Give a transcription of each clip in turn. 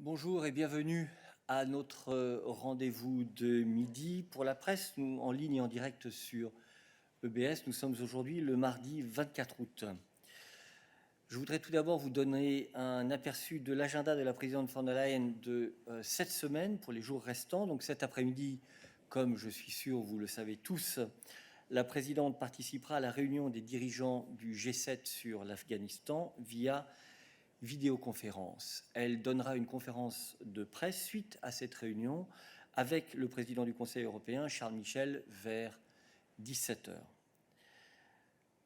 Bonjour et bienvenue à notre rendez-vous de midi pour la presse, nous en ligne et en direct sur EBS. Nous sommes aujourd'hui le mardi 24 août. Je voudrais tout d'abord vous donner un aperçu de l'agenda de la présidente von der Leyen de cette semaine pour les jours restants. Donc cet après-midi, comme je suis sûr vous le savez tous, la présidente participera à la réunion des dirigeants du G7 sur l'Afghanistan via vidéoconférence. Elle donnera une conférence de presse suite à cette réunion avec le président du Conseil européen, Charles Michel, vers 17h.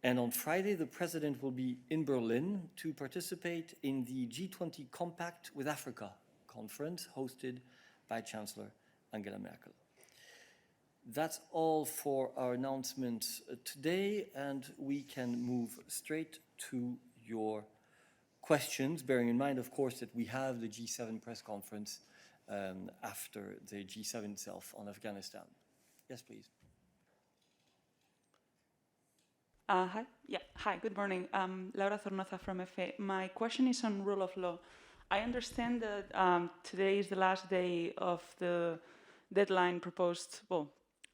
And on Friday, the president will be in Berlin to participate in the G20 Compact with Africa conference hosted by Chancellor Angela Merkel. That's all for our announcements today, and we can move straight to your questions, bearing in mind, of course, that we have the G7 press conference after the G7 itself on Afghanistan. Yes, please. Hi. Hi, good morning. Laura Zornoza from FA. My question is on rule of law. I understand that today is the last day of the deadline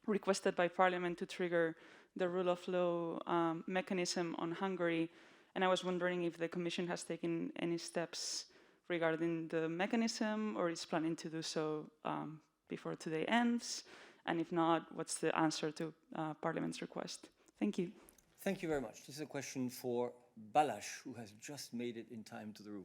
requested by Parliament to trigger the rule of law mechanism on Hungary. And I was wondering if the Commission has taken any steps regarding the mechanism or is planning to do so before today ends. And if not, what's the answer to Parliament's request? Thank you. Thank you very much. This is a question for Balázs, who has just made it in time to the room.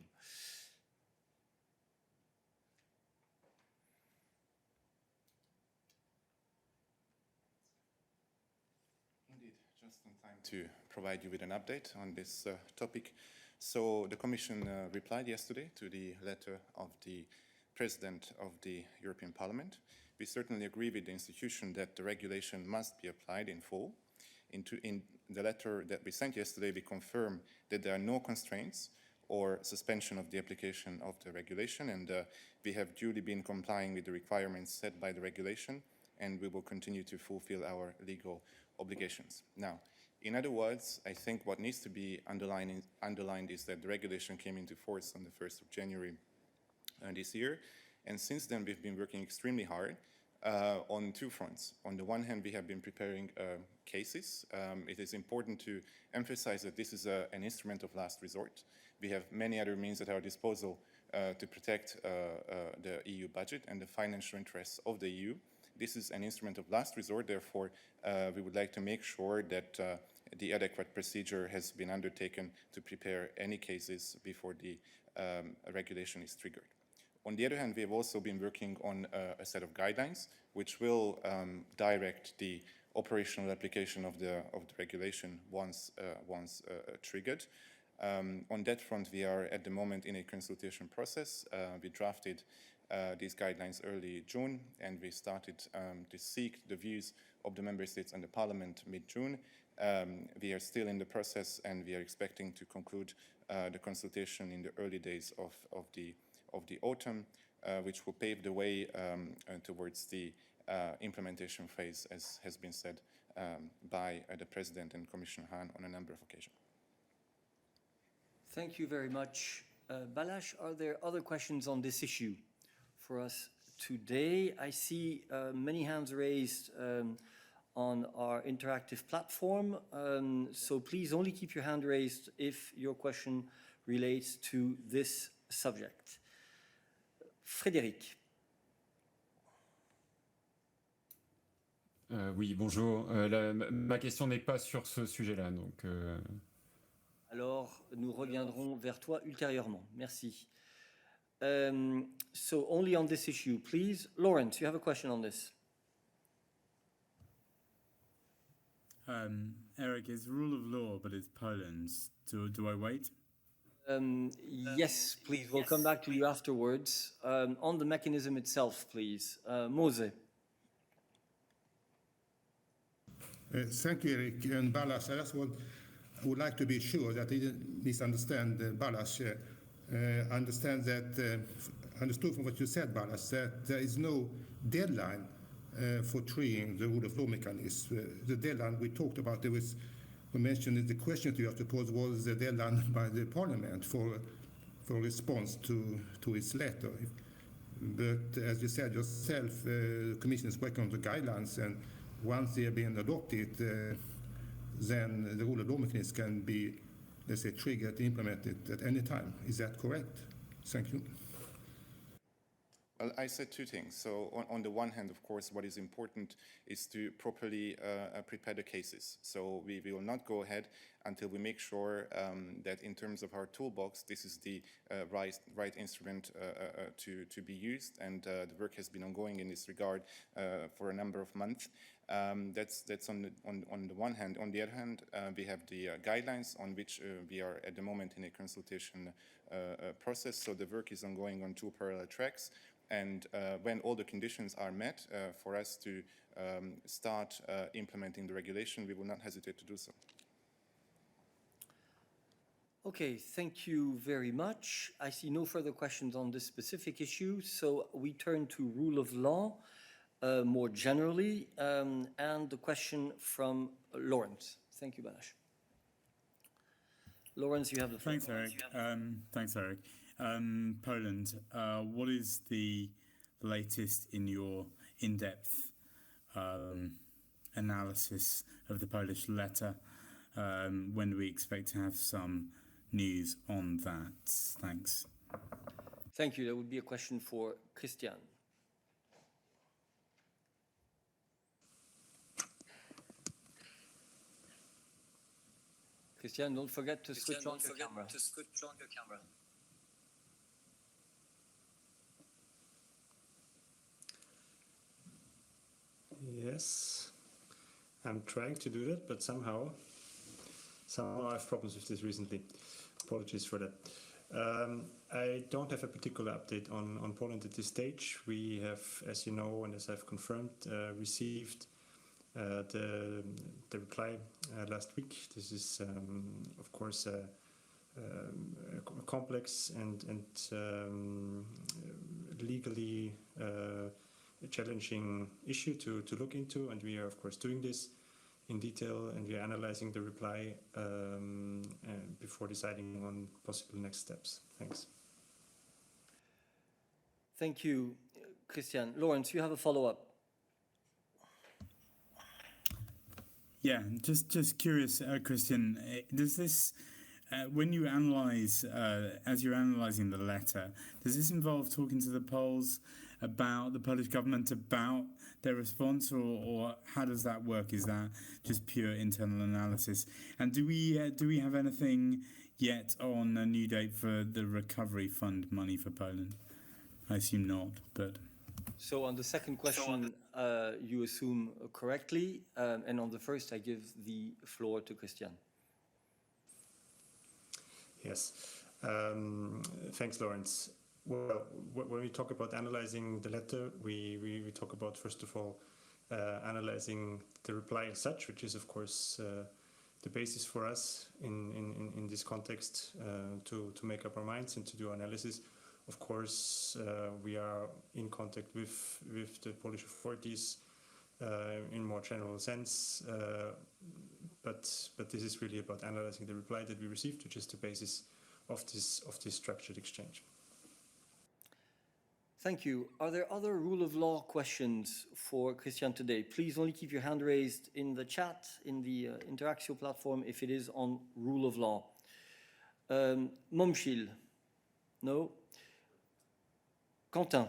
Indeed, just in time to provide you with an update on this topic. So the Commission replied yesterday to the letter of the President of the European Parliament. We certainly agree with the institution that the regulation must be applied in full. In the letter that we sent yesterday, we confirm that there are no constraints or suspension of the application of the regulation, and we have duly been complying with the requirements set by the regulation, and we will continue to fulfill our legal obligations. Now, in other words, I think what needs to be underlined is that the regulation came into force on the 1st of January this year, and since then we've been working extremely hard on two fronts. On the one hand, we have been preparing cases. It is important to emphasize that this is an instrument of last resort. We have many other means at our disposal to protect the EU budget and the financial interests of the EU. This is an instrument of last resort, therefore we would like to make sure that the adequate procedure has been undertaken to prepare any cases before the regulation is triggered. On the other hand, we have also been working on a set of guidelines which will direct the operational application of the regulation once triggered. On that front, we are at the moment in a consultation process. We drafted these guidelines early June, and we started to seek the views of the Member States and the Parliament mid-June. We are still in the process, and we are expecting to conclude the consultation in the early days of the autumn, which will pave the way towards the implementation phase, as has been said by the President and Commissioner Hahn on a number of occasions. Thank you very much. Balázs, are there other questions on this issue for us today? I see many hands raised on our interactive platform, so please only keep your hand raised if your question relates to this subject. Frédéric. Oui, bonjour. Ma question n'est pas sur ce sujet-là, donc... Alors, nous reviendrons vers toi ultérieurement. Merci. So, only on this issue, please. Lawrence, you have a question on this. Eric, it's rule of law, but it's Poland's. Do I wait? Yes, please. We'll come back to you afterwards. On the mechanism itself, please. Mose. Thank you, Eric. And Balázs, I just would like to be sure that I didn't misunderstand Balázs. Understood from what you said, Balázs, that there is no deadline for triggering the rule of law mechanism. The deadline we talked about, we mentioned in the question you have to pose was the deadline by the Parliament for response to its letter. But as you said yourself, the Commission is working on the guidelines, and once they have been adopted, then the rule of law mechanism can be, let's say, triggered, implemented at any time. Is that correct? Thank you. Well, I said two things. So on the one hand, of course, what is important is to properly prepare the cases. So we will not go ahead until we make sure that in terms of our toolbox, this is the right instrument to be used. And the work has been ongoing in this regard for a number of months. That's on the one hand. On the other hand, we have the guidelines on which we are at the moment in a consultation process. So the work is ongoing on two parallel tracks. And when all the conditions are met for us to start implementing the regulation, we will not hesitate to do so. Okay, thank you very much. I see no further questions on this specific issue, so we turn to rule of law more generally, and the question from Lawrence. Thank you, Balázs. Lawrence, you have the floor. Thanks, Eric. Poland, what is the latest in your in-depth analysis of the Polish letter? When do we expect to have some news on that? Thanks. Thank you. That would be a question for Christian. Christian, don't forget to switch on your camera. Yes, I'm trying to do that, but somehow I have problems with this recently. Apologies for that. I don't have a particular update on Poland at this stage. We have, as you know, and as I've confirmed, received the reply last week. This is, of course, a complex and legally challenging issue to look into, and we are, of course, doing this in detail, and we are analyzing the reply before deciding on possible next steps. Thanks. Thank you, Christian. Lawrence, you have a follow-up. Yeah, just curious, Christian, does this, when you analyze, as you're analyzing the letter, does this involve talking to the Poles about the Polish government, about their response, or how does that work? Is that just pure internal analysis? And do we have anything yet on a new date for the recovery fund money for Poland? I assume not, but... So on the second question, you assume correctly, and on the first, I give the floor to Christian. Yes, thanks, Lawrence. Well, when we talk about analyzing the letter, we talk about, first of all, analyzing the reply as such, which is, of course, the basis for us in this context to make up our minds and to do analysis. Of course, we are in contact with the Polish authorities in more general sense, but this is really about analyzing the reply that we received, which is the basis of this structured exchange. Thank you. Are there other rule of law questions for Christian today? Please only keep your hand raised in the chat, in the Interactio platform, if it is on rule of law. Momchil? No? Quentin?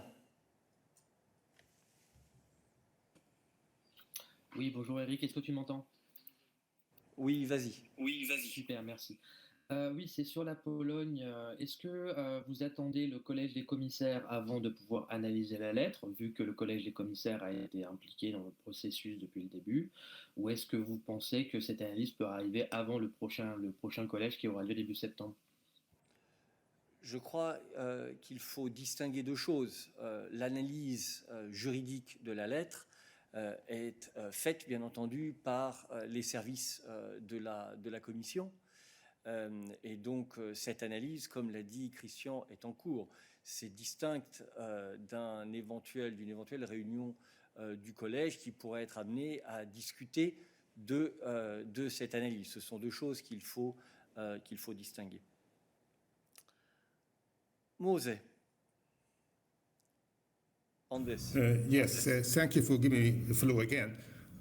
Oui, bonjour Eric, est-ce que tu m'entends? Oui, vas-y. Super, merci. Oui, c'est sur la Pologne. Est-ce que vous attendez le collège des commissaires avant de pouvoir analyser la lettre, vu que le collège des commissaires a été impliqué dans le processus depuis le début, ou est-ce que vous pensez que cette analyse peut arriver avant le prochain collège qui aura lieu début septembre? Je crois qu'il faut distinguer deux choses. L'analyse juridique de la lettre est faite, bien entendu, par les services de la Commission. Et donc, cette analyse, comme l'a dit Christian, est en cours. C'est distinct d'une éventuelle réunion du collège qui pourrait être amenée à discuter de cette analyse. Ce sont deux choses qu'il faut distinguer. Mose. on this? Yes, thank you for giving me the floor again.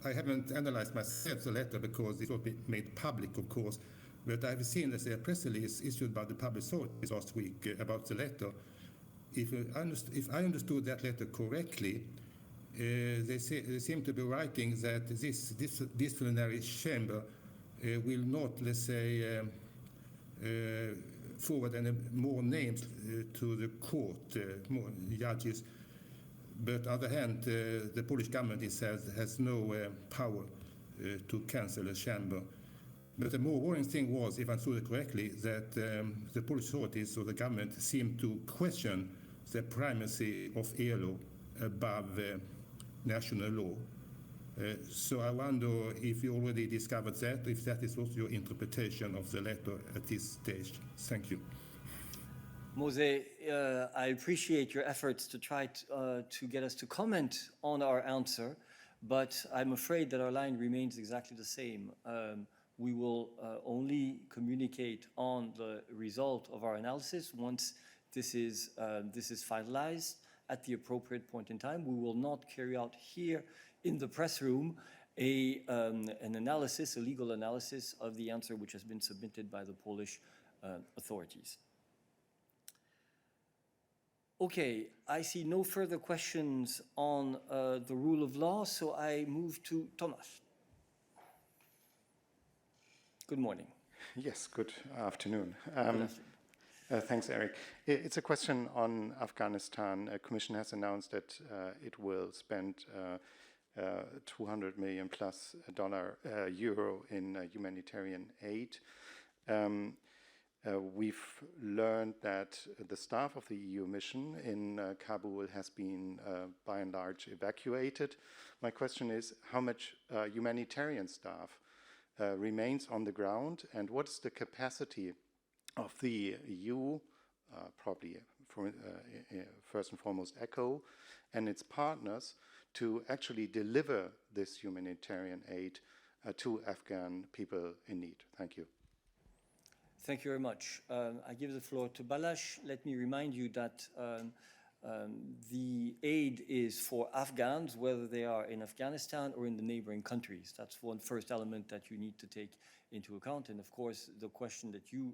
I haven't analyzed myself the letter because it was made public, of course, but I've seen there's a press release issued by the public authorities last week about the letter. If I understood that letter correctly, they seem to be writing that this disciplinary chamber will not, let's say, forward any more names to the court, more judges. But on the other hand, the Polish government has no power to cancel a chamber. But the more worrying thing was, if I saw it correctly, that the Polish authorities or the government seemed to question the primacy of ELO above national law. So I wonder if you already discovered that, if that is also your interpretation of the letter at this stage. Thank you. Mose, I appreciate your efforts to try to get us to comment on our answer, but I'm afraid that our line remains exactly the same. We will only communicate on the result of our analysis once this is finalized at the appropriate point in time. We will not carry out here in the press room an analysis, a legal analysis of the answer which has been submitted by the Polish authorities. Okay, I see no further questions on the rule of law, so I move to Thomas. Good morning. Yes, good afternoon. Good afternoon. Thanks, Eric. It's a question on Afghanistan. The Commission has announced that it will spend 200 million plus euro in humanitarian aid. We've learned that the staff of the EU mission in Kabul has been, by and large, evacuated. My question is, how much humanitarian staff remains on the ground, and what's the capacity of the EU, probably first and foremost ECHO, and its partners to actually deliver this humanitarian aid to Afghan people in need? Thank you. Thank you very much. I give the floor to Balázs. Let me remind you that the aid is for Afghans, whether they are in Afghanistan or in the neighboring countries. That's one first element that you need to take into account. And of course, the question that you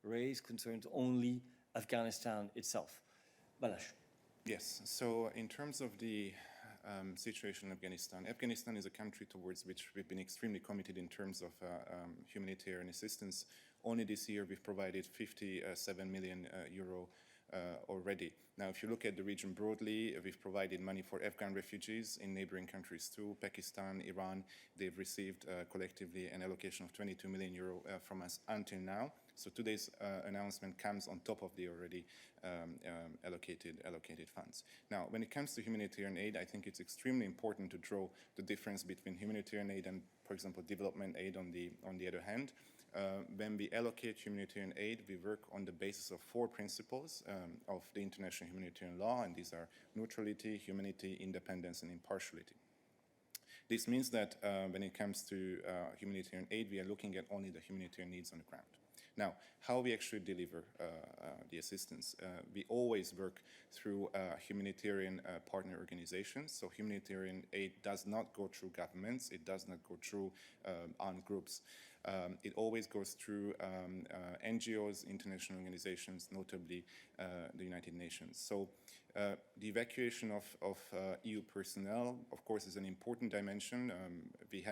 raise concerns only Afghanistan itself. Balázs. Yes, so in terms of the situation in Afghanistan, Afghanistan is a country towards which we've been extremely committed in terms of humanitarian assistance. Only this year we've provided 57 million euro already. Now, if you look at the region broadly, we've provided money for Afghan refugees in neighboring countries too, Pakistan, Iran. They've received collectively an allocation of 22 million euro from us until now. So today's announcement comes on top of the already allocated funds. Now, when it comes to humanitarian aid, I think it's extremely important to draw the difference between humanitarian aid and, for example, development aid on the other hand. When we allocate humanitarian aid, we work on the basis of 4 principles of the international humanitarian law, and these are neutrality, humanity, independence, and impartiality. This means that when it comes to humanitarian aid, we are looking at only the humanitarian needs on the ground. Now, how we actually deliver the assistance, we always work through humanitarian partner organizations. So humanitarian aid does not go through governments, it does not go through armed groups. It always goes through NGOs, international organizations, notably the United Nations. So the evacuation of EU personnel, of course, is an important dimension. We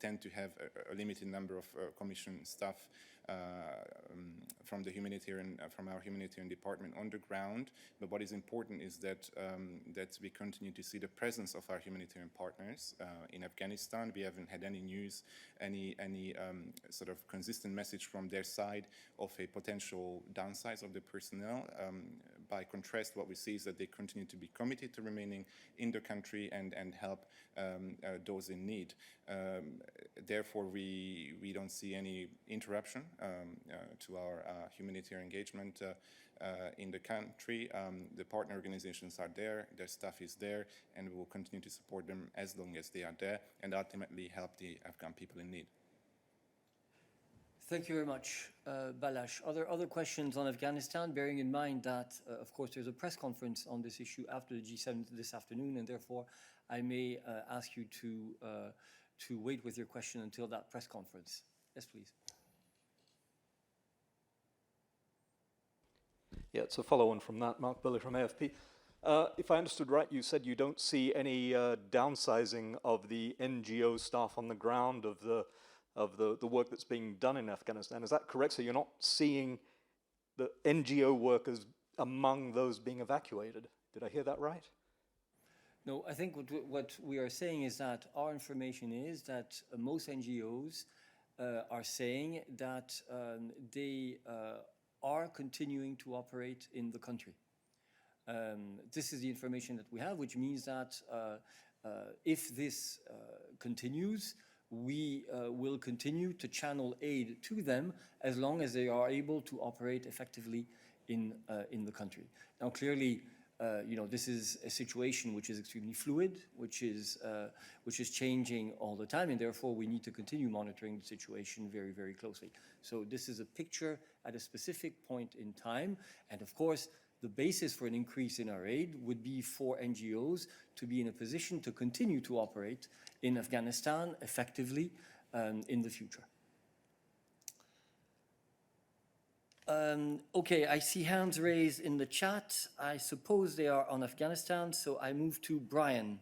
tend to have a limited number of Commission staff from our humanitarian department on the ground. But what is important is that we continue to see the presence of our humanitarian partners in Afghanistan. We haven't had any news, any sort of consistent message from their side of a potential downsize of the personnel. By contrast, what we see is that they continue to be committed to remaining in the country and help those in need. Therefore, we don't see any interruption to our humanitarian engagement in the country. The partner organizations are there, their staff is there, and we will continue to support them as long as they are there and ultimately help the Afghan people in need. Thank you very much, Balázs. Are there other questions on Afghanistan, bearing in mind that, of course, there's a press conference on this issue after the G7 this afternoon, and therefore I may ask you to wait with your question until that press conference. Yes, please. Yeah, it's a follow-on from that. Mark Buller from AFP. If I understood right, you said you don't see any downsizing of the NGO staff on the ground of the work that's being done in Afghanistan. Is that correct? So you're not seeing the NGO workers among those being evacuated? Did I hear that right? No, I think what we are saying is that our information is that most NGOs are saying that they are continuing to operate in the country. This is the information that we have, which means that if this continues, we will continue to channel aid to them as long as they are able to operate effectively in the country. Now, clearly, this is a situation which is extremely fluid, which is changing all the time, and therefore we need to continue monitoring the situation very, very closely. So this is a picture at a specific point in time, and of course, the basis for an increase in our aid would be for NGOs to be in a position to continue to operate in Afghanistan effectively in the future. Okay, I see hands raised in the chat. I suppose they are on Afghanistan, so I move to Brian.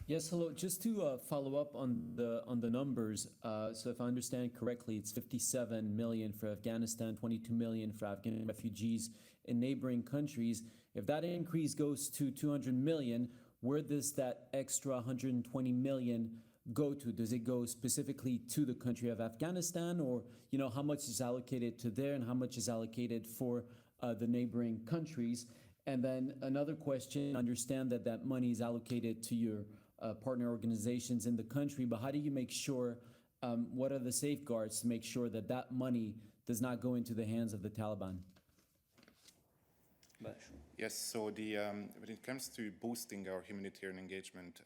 Yes, hello. Just to follow up on the numbers. So if I understand correctly, it's 57 million for Afghanistan, 22 million for Afghan refugees in neighboring countries. If that increase goes to 200 million, where does that extra 120 million go to? Does it go specifically to the country of Afghanistan, or how much is allocated to there and how much is allocated for the neighboring countries? And then another question: I understand that money is allocated to your partner organizations in the country, but how do you make sure, what are the safeguards to make sure that money does not go into the hands of the Taliban? Yes, so when it comes to boosting our humanitarian engagement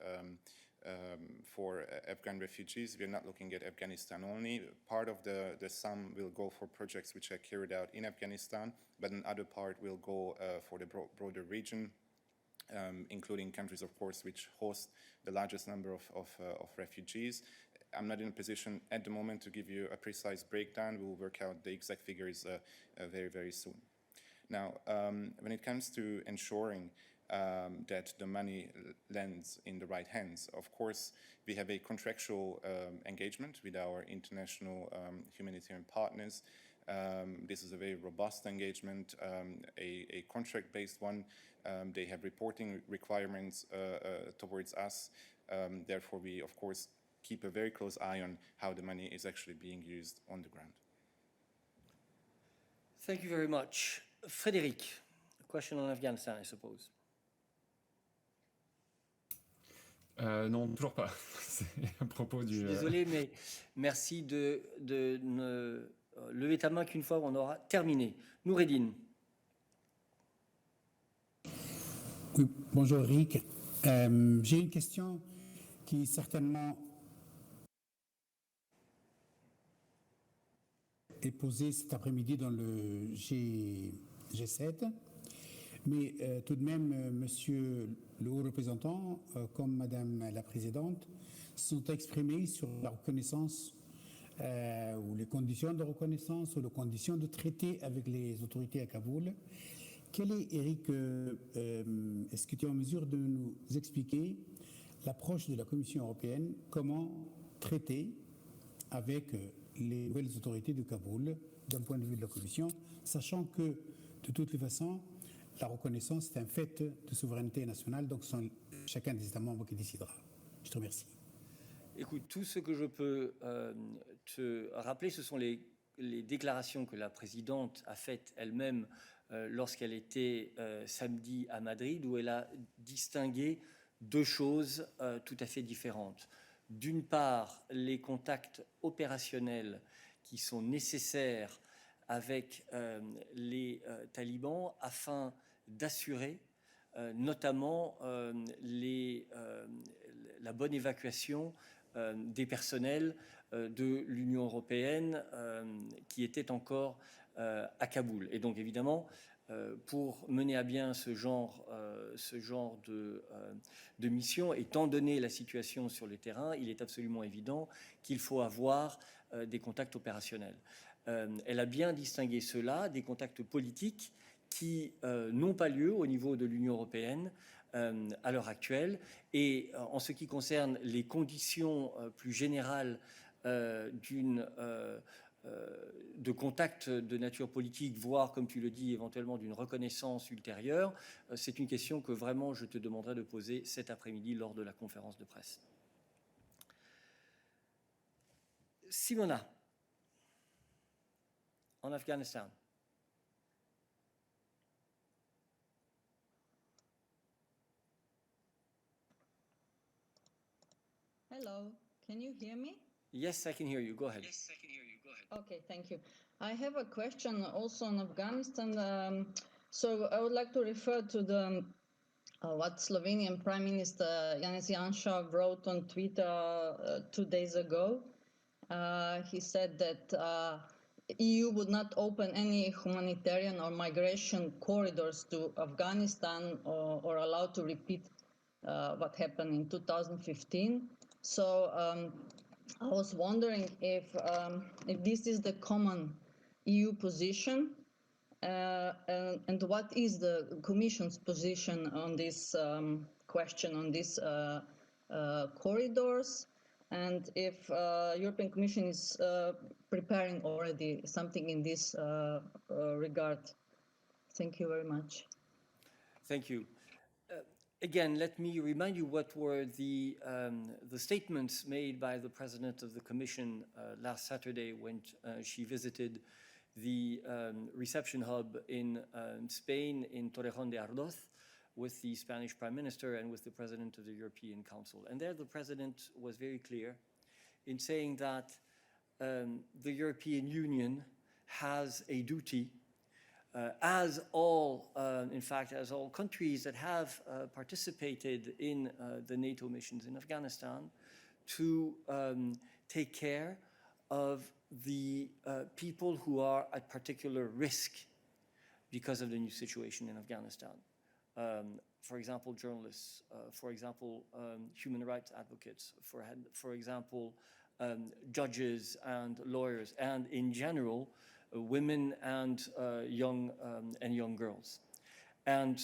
for Afghan refugees, we're not looking at Afghanistan only. Part of the sum will go for projects which are carried out in Afghanistan, but another part will go for the broader region, including countries, of course, which host the largest number of refugees. I'm not in a position at the moment to give you a precise breakdown. We'll work out the exact figures very, very soon. Now, when it comes to ensuring that the money lands in the right hands, of course, we have a contractual engagement with our international humanitarian partners. This is a very robust engagement, a contract-based one. They have reporting requirements towards us. Therefore, we, of course, keep a very close eye on how the money is actually being used on the ground. Thank you very much. Frédéric, a question on Afghanistan, I suppose. Non, toujours pas. C'est à propos du... Je suis désolé, mais merci de ne lever ta main qu'une fois on aura terminé. Noureddine. Oui, bonjour Eric. J'ai une question qui certainement est posée cet après-midi dans le G7. Mais tout de même, Monsieur le haut représentant, comme Madame la Présidente, sont exprimés sur la reconnaissance ou les conditions de reconnaissance ou les conditions de traité avec les autorités à Kaboul. Quel est, Eric, est-ce que tu es en mesure de nous expliquer l'approche de la Commission européenne, comment traiter avec les nouvelles autorités de Kaboul d'un point de vue de la Commission, sachant que, de toutes les façons, la reconnaissance est un fait de souveraineté nationale, donc c'est chacun des États membres qui décidera. Je te remercie. Écoute, tout ce que je peux te rappeler, ce sont les déclarations que la présidente a faites elle-même lorsqu'elle était samedi à Madrid, où elle a distingué deux choses tout à fait différentes. D'une part, les contacts opérationnels qui sont nécessaires avec les talibans afin d'assurer notamment la bonne évacuation des personnels de l'Union européenne qui était encore à Kaboul. Et donc évidemment, pour mener à bien ce genre de mission, étant donné la situation sur le terrain, il est absolument évident qu'il faut avoir des contacts opérationnels. Elle a bien distingué cela des contacts politiques qui n'ont pas lieu au niveau de l'Union européenne à l'heure actuelle. Et en ce qui concerne les conditions plus générales de contact de nature politique, voire, comme tu le dis, éventuellement d'une reconnaissance ultérieure, c'est une question que vraiment je te demanderai de poser cet après-midi lors de la conférence de presse. Simona, en Afghanistan. Hello, can you hear me? Yes, I can hear you. Go ahead. Okay, thank you. I have a question also on Afghanistan. So I would like to refer to the what Slovenian Prime Minister Janez Janša wrote on Twitter 2 days ago. He said that EU would not open any humanitarian or migration corridors to Afghanistan or allow to repeat what happened in 2015. So I was wondering if this is the common EU position, and what is the Commission's position on this question, on these corridors, and if European Commission is preparing already something in this regard. Thank you very much. Thank you. Again, let me remind you what were the statements made by the President of the Commission last Saturday when she visited the reception hub in Spain, in Torrejón de Ardoz, with the Spanish Prime Minister and with the President of the European Council. And there the President was very clear in saying that the European Union has a duty as all countries that have participated in the NATO missions in Afghanistan, to take care of the people who are at particular risk because of the new situation in Afghanistan. For example, journalists, for example, human rights advocates, for example, judges and lawyers, and in general, women and young girls. And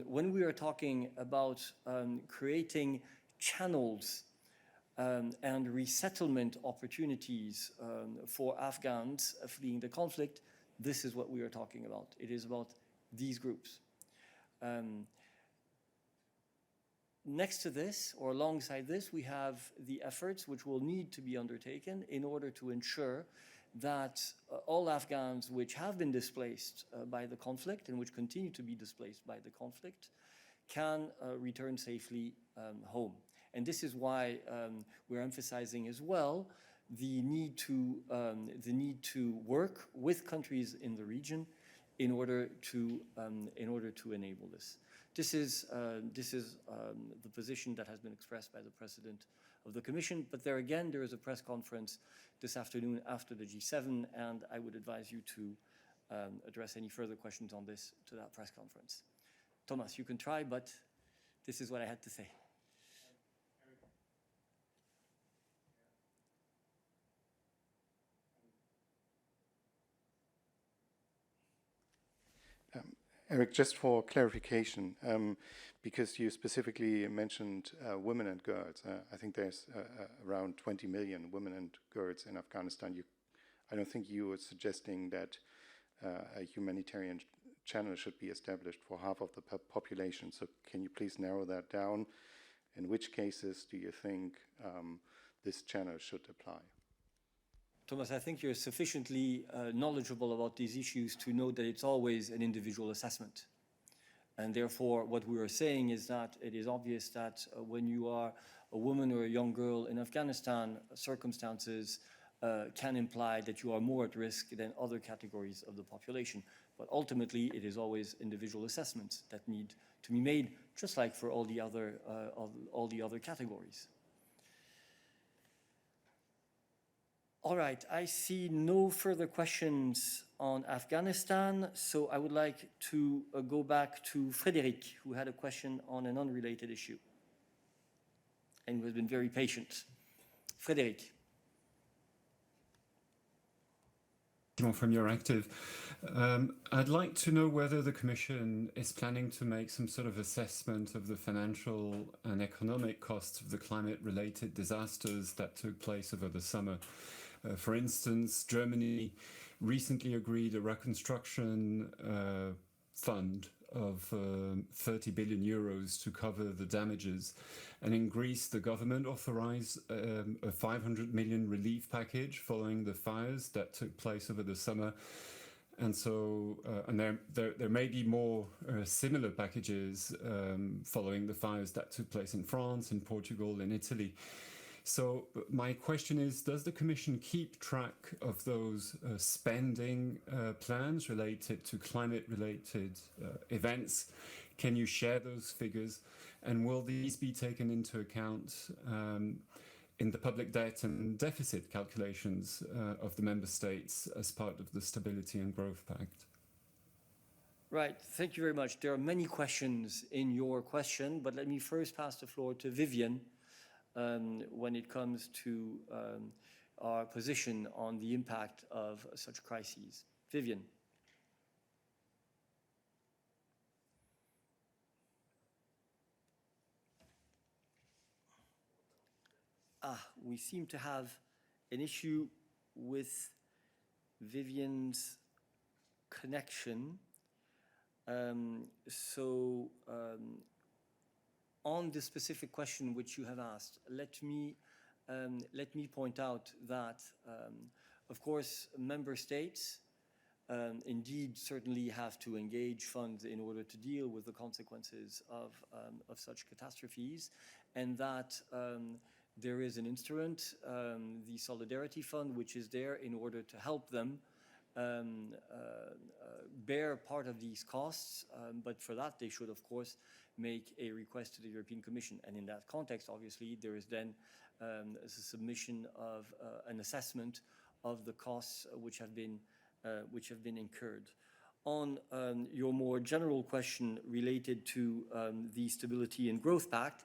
when we are talking about creating channels and resettlement opportunities for Afghans fleeing the conflict, this is what we are talking about. It is about these groups. Next to this, or alongside this, we have the efforts which will need to be undertaken in order to ensure that all Afghans which have been displaced by the conflict and which continue to be displaced by the conflict can return safely home. And this is why we're emphasizing as well the need to work with countries in the region in order to enable this. This is the position that has been expressed by the President of the Commission. But there again, there is a press conference this afternoon after the G7, and I would advise you to address any further questions on this to that press conference. Thomas, you can try, but this is what I had to say. Eric, just for clarification, because you specifically mentioned women and girls, I think there's around 20 million women and girls in Afghanistan. I don't think you were suggesting that a humanitarian channel should be established for half of the population. So can you please narrow that down? In which cases do you think this channel should apply? Thomas, I think you're sufficiently knowledgeable about these issues to know that it's always an individual assessment. And therefore, what we are saying is that it is obvious that when you are a woman or a young girl in Afghanistan, circumstances can imply that you are more at risk than other categories of the population. But ultimately, it is always individual assessments that need to be made, just like for all the other categories. All right, I see no further questions on Afghanistan, so I would like to go back to Frédéric, who had a question on an unrelated issue and who has been very patient. Frédéric. From your active. I'd like to know whether the Commission is planning to make some sort of assessment of the financial and economic costs of the climate-related disasters that took place over the summer. For instance, Germany recently agreed a reconstruction fund of 30 billion euros to cover the damages. And in Greece, the government authorized a 500 million relief package following the fires that took place over the summer. And so, and there may be more similar packages following the fires that took place in France, in Portugal, in Italy. So my question is, does the Commission keep track of those spending plans related to climate-related events? Can you share those figures? And will these be taken into account in the public debt and deficit calculations of the member states as part of the Stability and Growth Pact? Right, thank you very much. There are many questions in your question, but let me first pass the floor to Vivian when it comes to our position on the impact of such crises. Vivian. We seem to have an issue with Vivian's connection. On the specific question which you have asked, let me point out that, of course, member states indeed certainly have to engage funds in order to deal with the consequences of such catastrophes, and that there is an instrument, the Solidarity Fund, which is there in order to help them bear part of these costs, but for that they should, of course, make a request to the European Commission. And in that context, obviously, there is then a submission of an assessment of the costs which have been incurred. On your more general question related to the Stability and Growth Pact,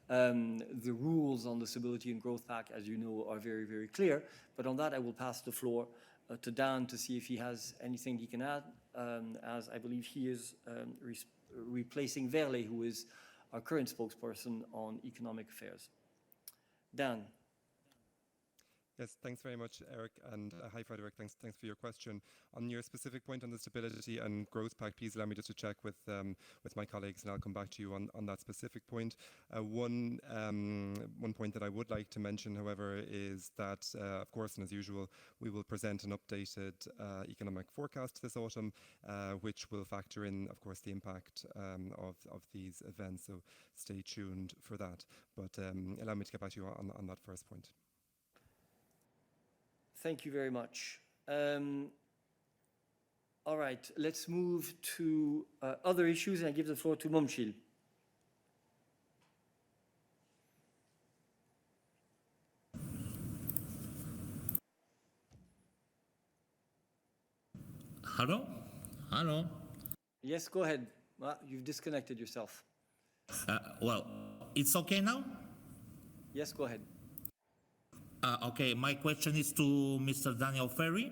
the rules on the Stability and Growth Pact, as you know, are very, very clear. But on that, I will pass the floor to Dan to see if he has anything he can add, as I believe he is replacing Verle, who is our current spokesperson on economic affairs. Dan. Yes, thanks very much, Eric, and hi, Frederick. Thanks for your question. On your specific point on the Stability and Growth Pact, please allow me just to check with my colleagues, and I'll come back to you on that specific point. One point that I would like to mention, however, is that, of course, and as usual, we will present an updated economic forecast this autumn, which will factor in, of course, the impact of these events. So stay tuned for that. But allow me to get back to you on that first point. Thank you very much. All right, let's move to other issues, and I give the floor to Momchil. Hello? Hello? Yes, go ahead. You've disconnected yourself. Well, it's okay now? Yes, go ahead. Okay, my question is to Mr. Daniel Ferry.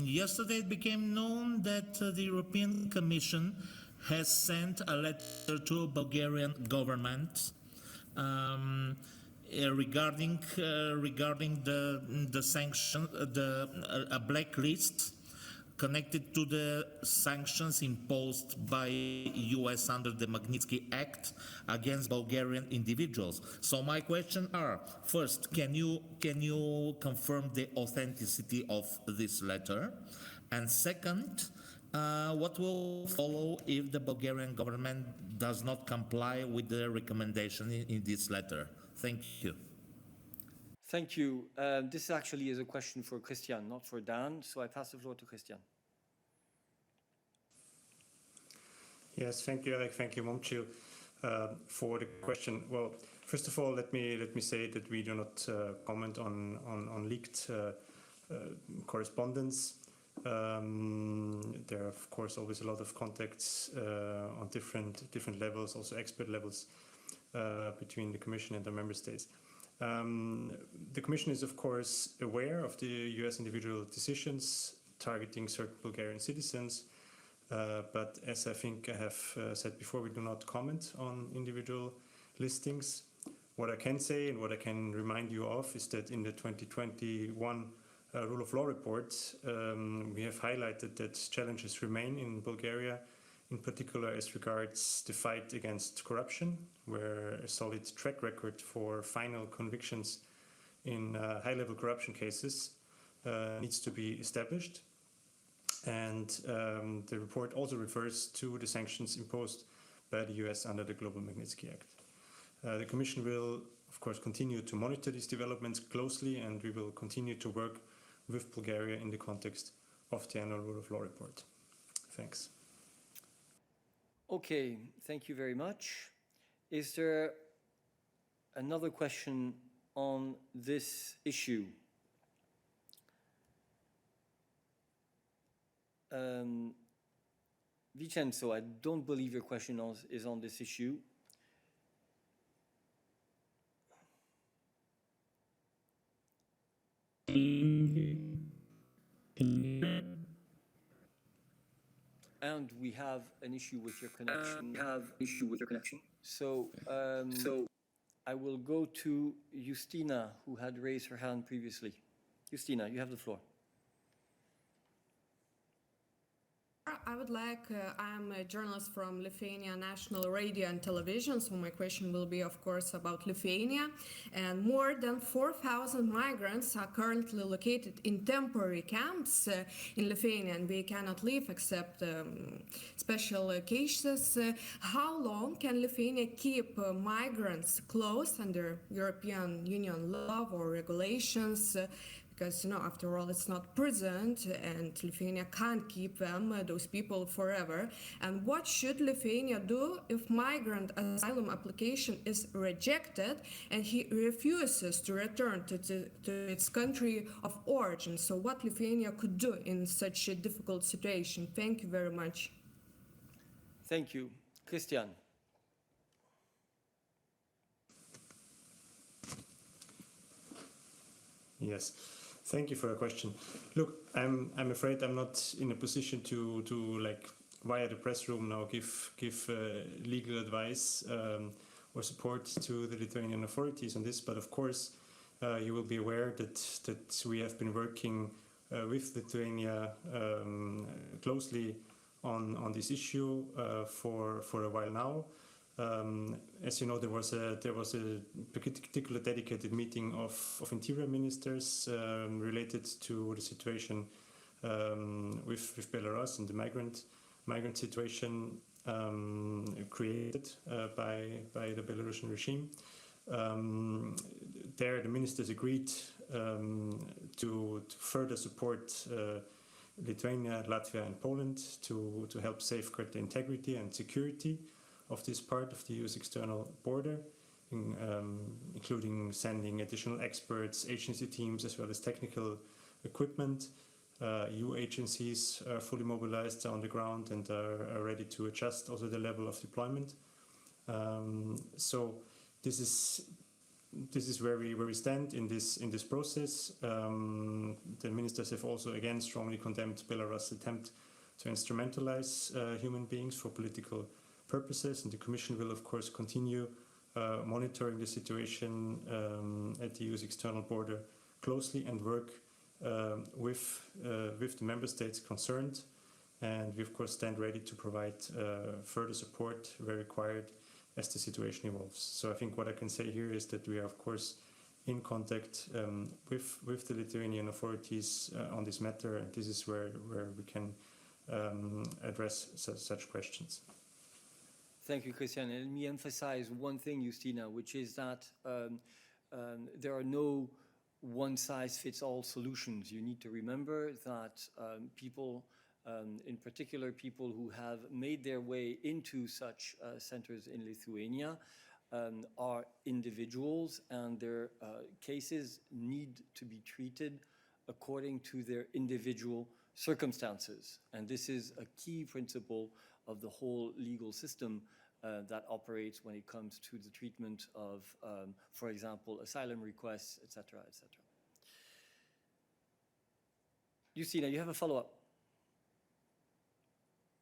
Yesterday it became known that the European Commission has sent a letter to Bulgarian government regarding the sanction, a blacklist connected to the sanctions imposed by US under the Magnitsky Act against Bulgarian individuals. So my questions are, first, can you confirm the authenticity of this letter? And second, what will follow if the Bulgarian government does not comply with the recommendation in this letter? Thank you. Thank you. This actually is a question for Christian, not for Dan, so I pass the floor to Christian. Yes, thank you, Eric. Thank you, Momchil, for the question. Well, First of all, let me say that we do not comment on leaked correspondence. There are, of course, always a lot of contacts on different levels, also expert levels, between the Commission and the Member States. The Commission is, of course, aware of the US individual decisions targeting certain Bulgarian citizens, but as I think I have said before, we do not comment on individual listings. What I can say and what I can remind you of is that in the 2021 Rule of Law report, we have highlighted that challenges remain in Bulgaria, in particular as regards the fight against corruption, where a solid track record for final convictions in high-level corruption cases needs to be established. And the report also refers to the sanctions imposed by the US under the Global Magnitsky Act. The Commission will, of course, continue to monitor these developments closely, and we will continue to work with Bulgaria in the context of the annual Rule of Law report. Thanks. Okay, thank you very much. Is there another question on this issue? Vincenzo, I don't believe your question is on this issue. And we have an issue with your connection. So I will go to Justina, who had raised her hand previously. Justina, you have the floor. I would like, I'm a journalist from Lithuania National Radio and Television, so my question will be, of course, about Lithuania. And more than 4,000 migrants are currently located in temporary camps in Lithuania, and they cannot leave except special cases. How long can Lithuania keep migrants closed under European Union law or regulations? Because, after all, it's not prison, and Lithuania can't keep them, those people, forever. And what should Lithuania do if migrant asylum application is rejected and he refuses to return to its country of origin? So what Lithuania could do in such a difficult situation? Thank you very much. Thank you. Christian. Yes. Thank you for your question. Look, I'm afraid I'm not in a position to like via the press room now give legal advice or support to the Lithuanian authorities on this. But of course, you will be aware that we have been working with Lithuania closely on this issue for a while now. As you know, there was a particular dedicated meeting of interior ministers related to the situation with Belarus and the migrant situation created by the Belarusian regime. There, the ministers agreed to further support Lithuania, Latvia, and Poland to help safeguard the integrity and security of this part of the EU's external border, including sending additional experts, agency teams, as well as technical equipment. EU agencies are fully mobilized on the ground and are ready to adjust also the level of deployment. So this is where we stand in this process. The ministers have also again strongly condemned Belarus' attempt to instrumentalize human beings for political purposes, and the Commission will, of course, continue monitoring the situation at the EU's external border closely and work with the member states concerned. And we, of course, stand ready to provide further support where required as the situation evolves. So I think what I can say here is that we are, of course, in contact with the Lithuanian authorities on this matter, and this is where we can address such questions. Thank you, Christian. And let me emphasize one thing, Justina, which is that there are no one-size-fits-all solutions. You need to remember that people, in particular people who have made their way into such centers in Lithuania, are individuals, and their cases need to be treated according to their individual circumstances. And this is a key principle of the whole legal system that operates when it comes to the treatment of, for example, asylum requests, etc., etc. Justina, you have a follow-up.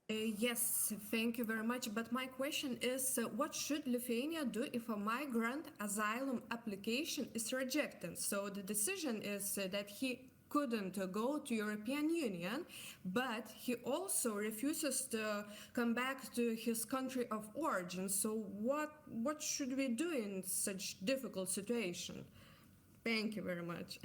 Yes, thank you very much. But my question is, what should Lithuania do if a migrant asylum application is rejected? So the decision is that he couldn't go to European Union, but he also refuses to come back to his country of origin. So what should we do in such difficult situation? Thank you very much.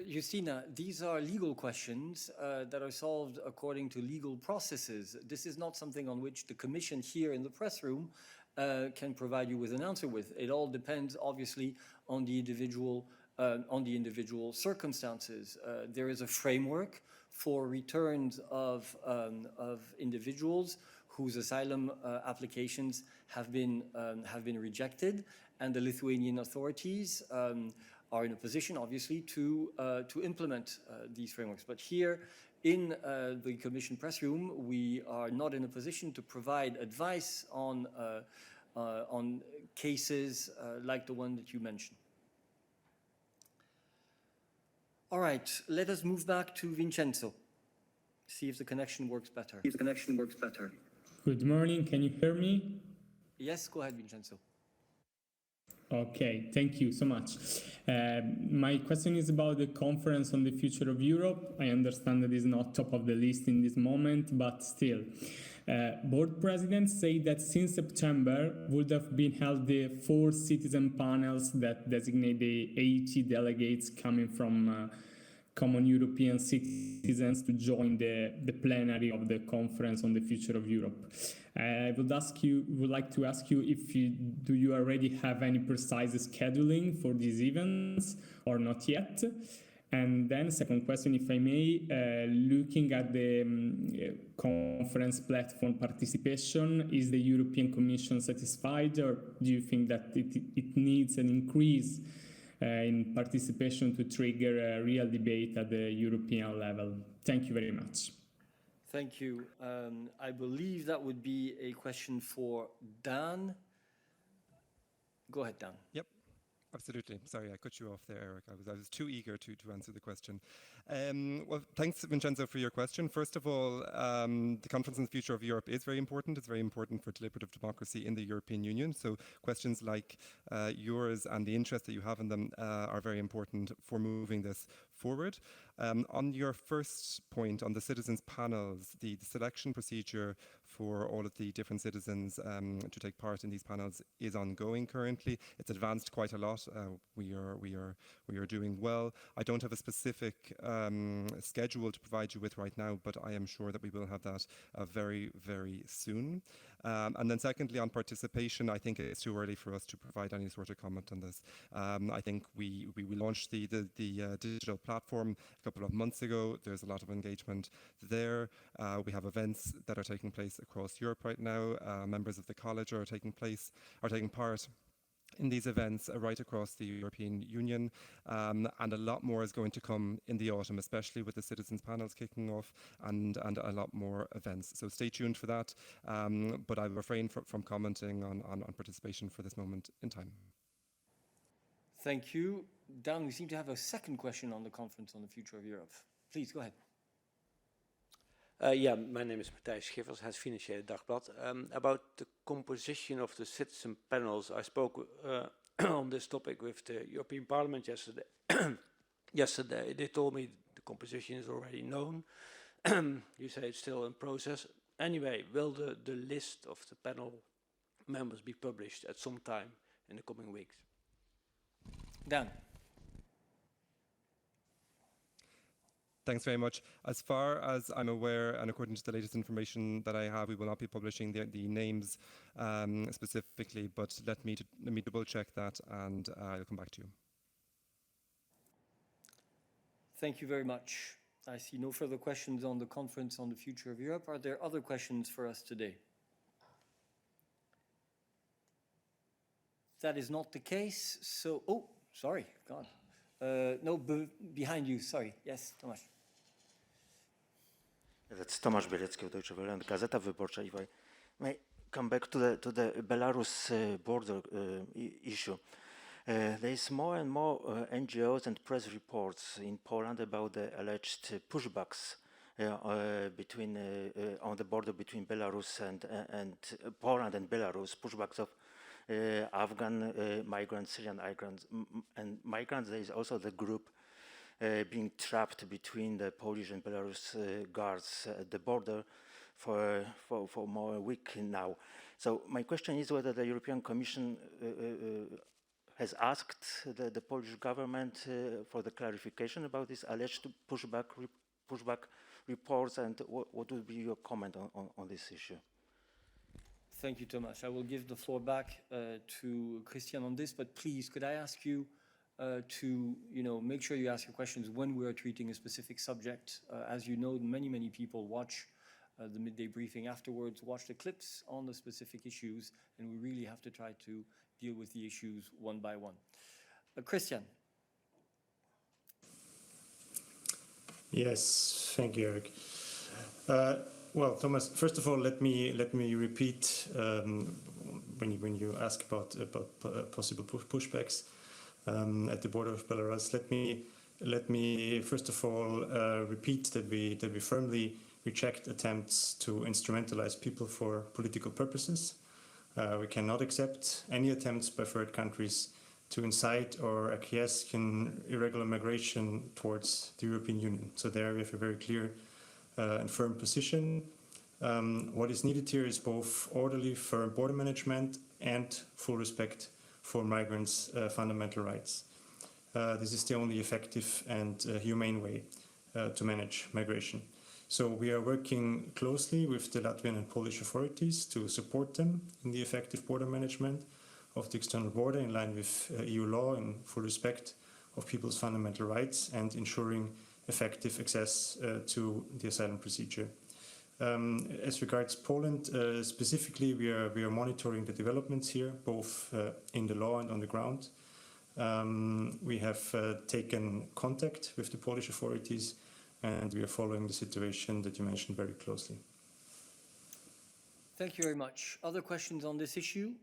Justina, these are legal questions that are solved according to legal processes. This is not something on which the Commission here in the press room can provide you with an answer with. It all depends, obviously, on the individual circumstances. There is a framework for returns of individuals whose asylum applications have been rejected, and the Lithuanian authorities are in a position, obviously, to implement these frameworks. But here in the Commission press room, we are not in a position to provide advice on cases like the one that you mentioned. All right, let us move back to Vincenzo. See if the connection works better. Good morning, can you hear me? Yes, go ahead, Vincenzo. Okay, thank you so much. My question is about the conference on the future of Europe. I understand that it's not top of the list in this moment, but still. Board presidents say that since September would have been held the 4 citizen panels that designate the 80 delegates coming from common European citizens to join the plenary of the conference on the future of Europe. I would like to ask you if do you already have any precise scheduling for these events or not yet? And then second question, if I may, looking at the conference platform participation, is the European Commission satisfied, or do you think that it needs an increase in participation to trigger a real debate at the European level? Thank you very much. Thank you. I believe that would be a question for Dan. Go ahead, Dan. Yep. Absolutely. Sorry, I cut you off there, Eric. I was too eager to answer the question. Well, thanks, Vincenzo, for your question. First of all, the Conference on the Future of Europe is very important. It's very important for deliberative democracy in the European Union. So questions like yours and the interest that you have in them are very important for moving this forward. On your first point on the citizens panels, the selection procedure for all of the different citizens to take part in these panels is ongoing currently. It's advanced quite a lot. We are doing well. I don't have a specific schedule to provide you with right now, but I am sure that we will have that very, very soon. And then secondly, on participation, I think it's too early for us to provide any sort of comment on this. I think we launched the digital platform a couple of months ago. There's a lot of engagement there. We have events that are taking place across Europe right now. Members of the college are taking part in these events right across the European Union, and a lot more is going to come in the autumn, especially with the citizens panels kicking off and a lot more events. So stay tuned for that, but I refrain from commenting on participation for this moment in time. Thank you. Dan, we seem to have a second question on the Conference on the Future of Europe. Please, go ahead. Yeah, my name is Matthijs Schiffers, het Financiële Dagblad. About the composition of the citizen panels, I spoke on this topic with the European Parliament yesterday. Yesterday, they told me the composition is already known. You say it's still in process. Anyway, will the list of the panel members be published at some time in the coming weeks? Dan. Thanks very much. As far as I'm aware, and according to the latest information that I have, we will not be publishing the names specifically, but let me double check that, and I'll come back to you. Thank you very much. I see no further questions on the Conference on the Future of Europe. Are there other questions for us today? that is not the case, so, oh, sorry, God. No, behind you, sorry. Yes, Tomasz. That's Tomasz Bielecki of Deutsche Welle and Gazeta Wyborcza. If I may come back to the Belarus border issue. There is more and more NGOs and press reports in Poland about the alleged pushbacks between on the border between Belarus and Poland and Belarus, pushbacks of Afghan migrants, Syrian migrants, and migrants. There is also the group being trapped between the Polish and Belarus guards at the border for more a week now. So my question is whether the European Commission has asked the Polish government for the clarification about this alleged pushback reports, and what would be your comment on this issue? Thank you, Tomasz. I will give the floor back to Christian on this, but please, could I ask you to make sure you ask your questions when we are treating a specific subject. As you know, many people watch the midday briefing afterwards, watch the clips on the specific issues, and we really have to try to deal with the issues one by one. Christian. Yes, thank you, Eric. Well, Thomas, first of all, let me repeat when you ask about possible pushbacks at the border of Belarus. Let me first of all repeat that we firmly reject attempts to instrumentalize people for political purposes. We cannot accept any attempts by third countries to incite or acquiesce in irregular migration towards the European Union. So there we have a very clear and firm position. What is needed here is both orderly, firm border management and full respect for migrants' fundamental rights. This is the only effective and humane way to manage migration. So we are working closely with the Latvian and Polish authorities to support them in the effective border management of the external border in line with EU law and full respect of people's fundamental rights and ensuring effective access to the asylum procedure. As regards Poland, specifically, we are monitoring the developments here, both in the law and on the ground. We have taken contact with the Polish authorities, and we are following the situation that you mentioned very closely. Thank you very much. Other questions on this issue?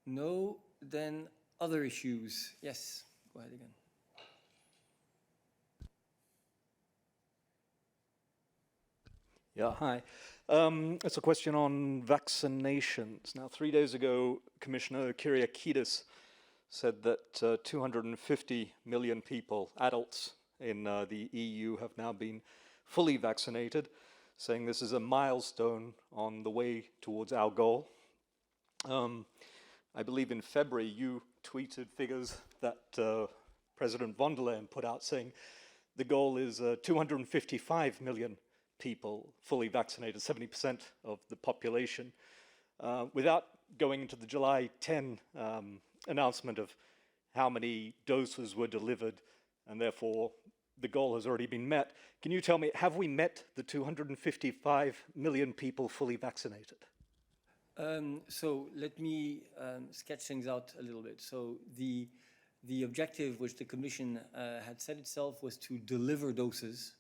No, then other issues. Yes, go ahead again. Yeah, hi. It's a question on vaccinations. Now, 3 days ago, Commissioner Kyriakides said that 250 million people, adults in the EU, have now been fully vaccinated, saying this is a milestone on the way towards our goal. I believe in February you tweeted figures that President von der Leyen put out saying the goal is 255 million people fully vaccinated, 70% of the population. Without going into the July 10 announcement of how many doses were delivered and therefore the goal has already been met, can you tell me, have we met the 255 million people fully vaccinated? So let me sketch things out a little bit. So the objective which the Commission had set itself was to deliver doses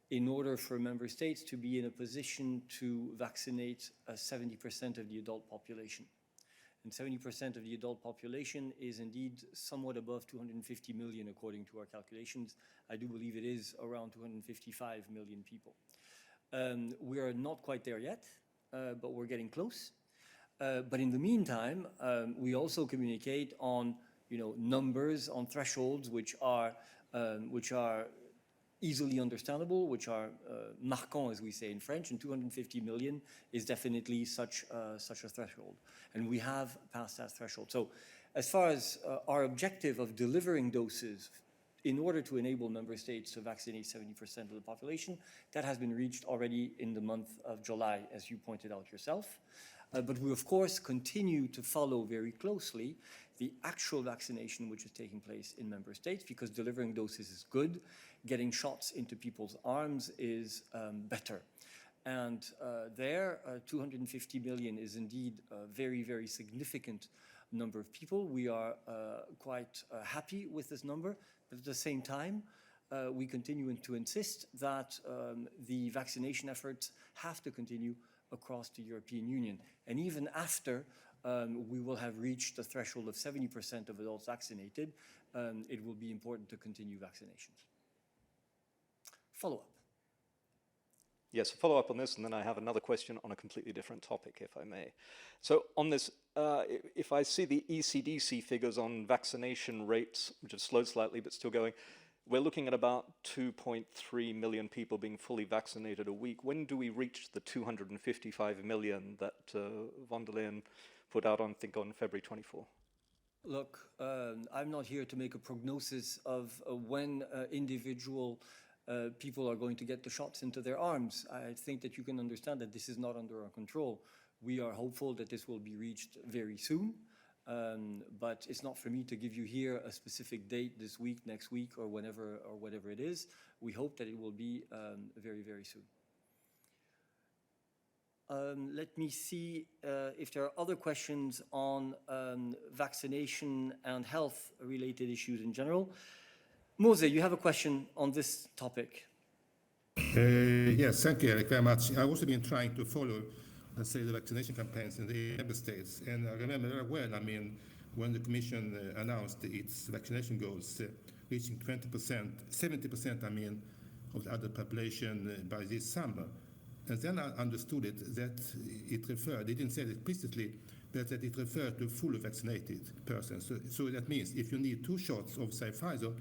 in order for member states to be in a position to vaccinate 70% of the adult population. And 70% of the adult population is indeed somewhat above 250 million according to our calculations. I do believe it is around 255 million people. We are not quite there yet, but we're getting close. But in the meantime, we also communicate on numbers, on thresholds which are easily understandable, which are marquants, as we say in French, and 250 million is definitely such a threshold. And we have passed that threshold. So as far as our objective of delivering doses in order to enable member states to vaccinate 70% of the population, that has been reached already in the month of July, as you pointed out yourself. But we, of course, continue to follow very closely the actual vaccination which is taking place in member states, because delivering doses is good. Getting shots into people's arms is better. And there, 250 million is indeed a very, very significant number of people. We are quite happy with this number, but at the same time, we continue to insist that the vaccination efforts have to continue across the European Union. And even after we will have reached the threshold of 70% of adults vaccinated, it will be important to continue vaccinations. Follow-up. Yes, a follow-up on this, and then I have another question on a completely different topic, if I may. So on this, if I see the ECDC figures on vaccination rates, which have slowed slightly but still going, we're looking at about 2.3 million people being fully vaccinated a week. When do we reach the 255 million that von der Leyen put out on, I think, on February 24? Look, I'm not here to make a prognosis of when individual people are going to get the shots into their arms. I think that you can understand that this is not under our control. We are hopeful that this will be reached very soon, but it's not for me to give you here a specific date this week, next week, or whenever or whatever it is. We hope that it will be very, very soon. Let me see if there are other questions on vaccination and health-related issues in general. Mose, you have a question on this topic. Yes, thank you, Eric, very much. I've also been trying to follow, let's say, the vaccination campaigns in the member states. And I remember very well, I mean, when the Commission announced its vaccination goals, reaching 20%, 70%, I mean, of the adult population by this summer. And then I understood it that it referred, they didn't say it explicitly, but that it referred to fully vaccinated persons. So that means if you need 2 shots of, say, Pfizer,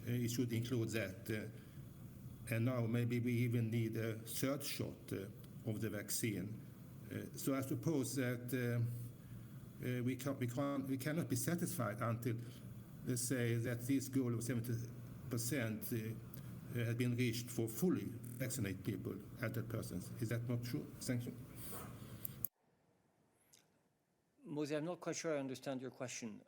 it should include that. And now maybe we even need a 3rd shot of the vaccine. So I suppose that we cannot be satisfied until, let's say, that this goal of 70% has been reached for fully vaccinated people, adult persons. Is that not true? Thank you. Mose, I'm not quite sure I understand your question.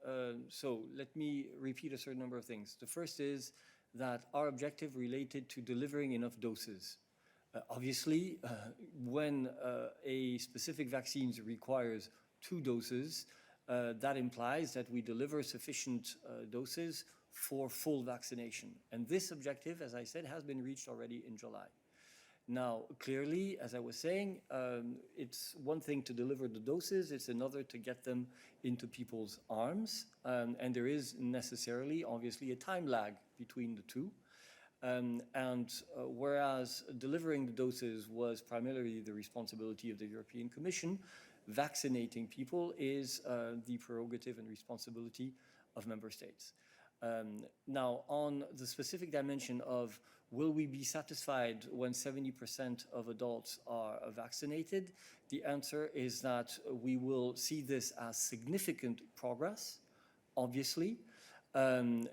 So let me repeat a certain number of things. The first is that our objective related to delivering enough doses. Obviously, when a specific vaccine requires 2 doses, that implies that we deliver sufficient doses for full vaccination. And this objective, as I said, has been reached already in July. Now, clearly, as I was saying, it's one thing to deliver the doses, it's another to get them into people's arms. And there is necessarily, obviously, a time lag between the two. Whereas delivering the doses was primarily the responsibility of the European Commission, vaccinating people is the prerogative and responsibility of member states. Now, on the specific dimension of will we be satisfied when 70% of adults are vaccinated, the answer is that we will see this as significant progress, obviously.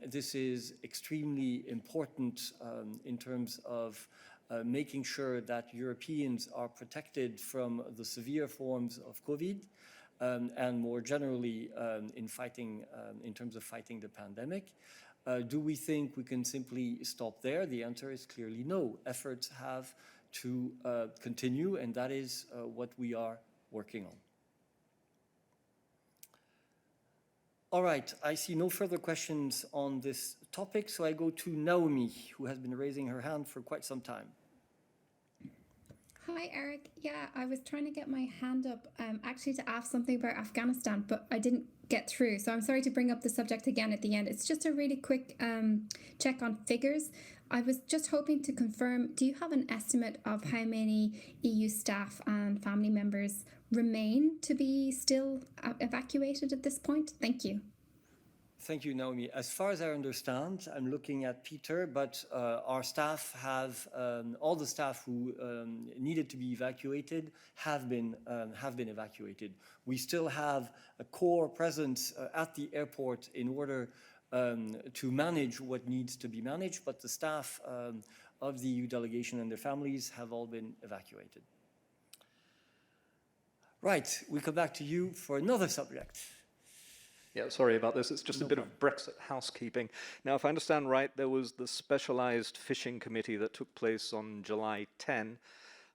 This is extremely important in terms of making sure that Europeans are protected from the severe forms of COVID and more generally in terms of fighting the pandemic. Do we think we can simply stop there? The answer is clearly no. Efforts have to continue, and that is what we are working on. All right, I see no further questions on this topic, so I go to Naomi, who has been raising her hand for quite some time. Hi, Eric. Yeah, I was trying to get my hand up actually to ask something about Afghanistan, but I didn't get through. So I'm sorry to bring up the subject again at the end. It's just a really quick check on figures. I was just hoping to confirm, do you have an estimate of how many EU staff and family members remain to be still evacuated at this point? Thank you. Thank you, Naomi. As far as I understand, I'm looking at Peter, but our staff have, all the staff who needed to be evacuated have been evacuated. We still have a core presence at the airport in order to manage what needs to be managed, but the staff of the EU delegation and their families have all been evacuated. Right, we come back to you for another subject. Yeah, sorry about this. It's just a bit of Brexit housekeeping. Now, if I understand right, there was the specialised fishing committee that took place on July 10.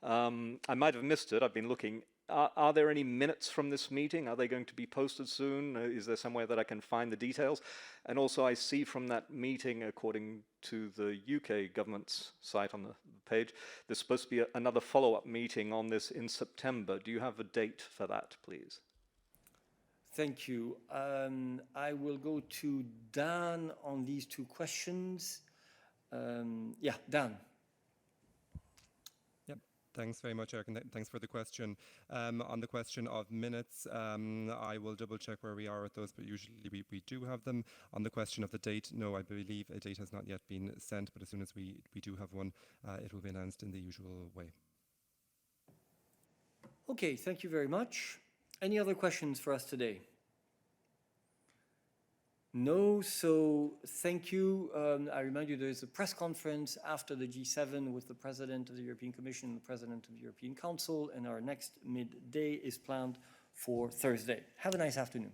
I might have missed it. I've been looking. Are there any minutes from this meeting? Are they going to be posted soon? Is there somewhere that I can find the details? And also, I see from that meeting, according to the UK government's site on the page, there's supposed to be another follow-up meeting on this in September. Do you have a date for that, please? Thank you. I will go to Dan on these two questions. Yeah, Dan. Thanks very much, Eric, and thanks for the question. On the question of minutes, I will double check where we are with those, but usually we do have them. On the question of the date, no, I believe a date has not yet been sent, but as soon as we do have one, it will be announced in the usual way. Okay, thank you very much. Any other questions for us today? No, so thank you. I remind you there is a press conference after the G7 with the President of the European Commission and the President of the European Council, and our next midday is planned for Thursday. Have a nice afternoon.